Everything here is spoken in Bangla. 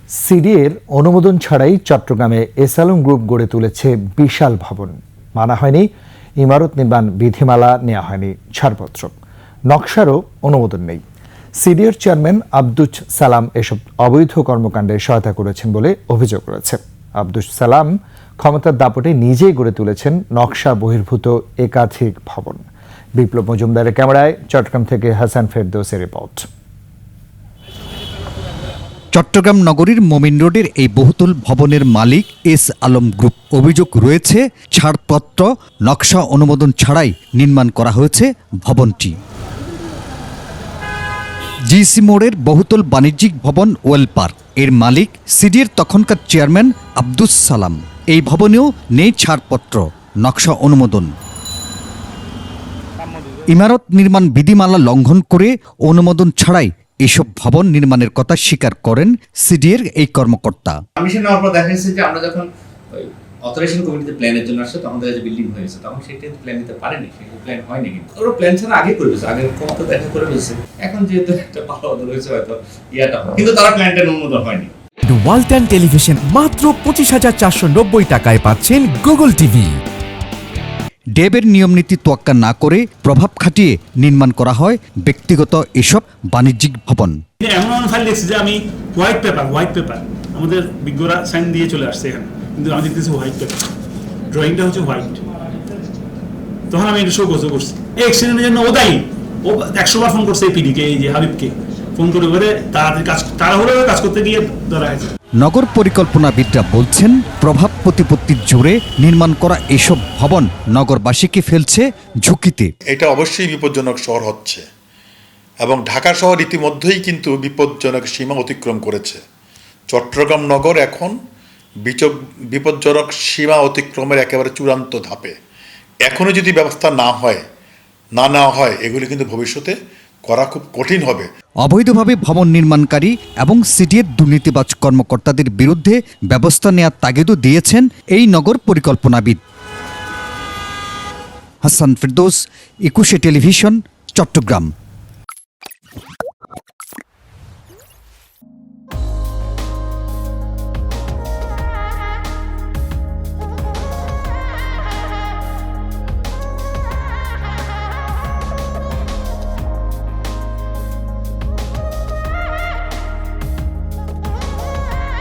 সিডিএর অনুমোদন ছাড়াই চট্টগ্রামে এসালম গ্রুপ গড়ে তুলেছে বিশাল ভবন। মানা হয়নি ইমারত নির্মাণ বিধিমালা, নেওয়া হয়নি ছাড়পত্র, নকশারও অনুমোদন নেই। সিডিএর চেয়ারম্যান আব্দুস সালাম এসব অবৈধ কর্মকাণ্ডে সহায়তা করেছেন বলে অভিযোগ রয়েছে। আব্দুস সালাম ক্ষমতার দাপটে নিজেই গড়ে তুলেছেন নকশা বহির্ভূত একাধিক ভবন। বিপ্লব মজুমদারের ক্যামেরায় চট্টগ্রাম থেকে হাসান ফেরদৌসের রিপোর্ট। চট্টগ্রাম নগরীর মোমিন রোডের এই বহুতল ভবনের মালিক এস আলম গ্রুপ। অভিযোগ রয়েছে ছাড়পত্র, নকশা অনুমোদন ছাড়াই নির্মাণ করা হয়েছে ভবনটি। জিসি মোড়ের বহুতল বাণিজ্যিক ভবন ওয়েল পার্ক এর মালিক সিডিএর তখনকার চেয়ারম্যান আব্দুস সালাম। এই ভবনেও নেই ছাড়পত্র, নকশা অনুমোদন। ইমারত নির্মাণ বিধিমালা লঙ্ঘন করে অনুমোদন ছাড়াই এসব ভবন নির্মাণের কথা স্বীকার করেন সিডিএর এই কর্মকর্তা। পারমিশন নেওয়ার পর দেখা যাচ্ছে যে আমরা যখন অথরাইজেশন কমিটিতে প্ল্যানের জন্য আসছে তখন দেখা যায় বিল্ডিং হয়েছে, তখন সেটা প্ল্যান নিতে পারেনি, সেটা প্ল্যান হয়নি। কিন্তু ওরা প্ল্যান ছাড়া আগে করে ফেলছে, আগে ক্ষমতা দেখা করে ফেলছে। এখন যেহেতু একটা ভালো অদর হয়েছে হয়তো ইয়াটা, কিন্তু তারা প্ল্যানটা অনুমোদন হয়নি। ওয়ালটন টেলিভিশন মাত্র 25,490 টাকায় পাচ্ছেন গুগল টিভি। ডেবের নিয়মনীতি তোয়াক্কা না করে প্রভাব খাটিয়ে নির্মাণ করা হয় ব্যক্তিগত এসব বাণিজ্যিক ভবন। এমন ফাইল দেখছি যে আমি হোয়াইট পেপার আমাদের বিজ্ঞরা সাইন দিয়ে চলে আসছে এখানে, কিন্তু আমি দেখতেছি হোয়াইট পেপার, ড্রয়িংটা হচ্ছে হোয়াইট। তখন আমি এটা শো করছি এই এক্সিডেন্টের জন্য ও দায়ী। ও 100 বার ফোন করছে পিডিকে, এই যে হাবিবকে ফোন করে তাড়াহুড়ো কাজ করতে গিয়ে ধরা হয়েছে। নগর পরিকল্পনাবিদরা বলছেন প্রভাব প্রতিপত্তির জোরে নির্মাণ করা এসব ভবন নগরবাসীকে ফেলছে ঝুঁকিতে। এটা অবশ্যই বিপজ্জনক শহর হচ্ছে এবং ঢাকা শহর ইতিমধ্যেই কিন্তু বিপজ্জনক সীমা অতিক্রম করেছে। চট্টগ্রাম নগর এখন বিপজ্জনক সীমা অতিক্রমের একেবারে চূড়ান্ত ধাপে। এখনও যদি ব্যবস্থা না নেওয়া হয় এগুলি কিন্তু ভবিষ্যতে করা খুব কঠিন হবে। অবৈধভাবে ভবন নির্মাণকারী এবং সিডিএর দুর্নীতিবাজ কর্মকর্তাদের বিরুদ্ধে ব্যবস্থা নেওয়ার তাগিদও দিয়েছেন এই নগর পরিকল্পনাবিদ। হাসান ফেরদৌস, 21 টেলিভিশন, চট্টগ্রাম।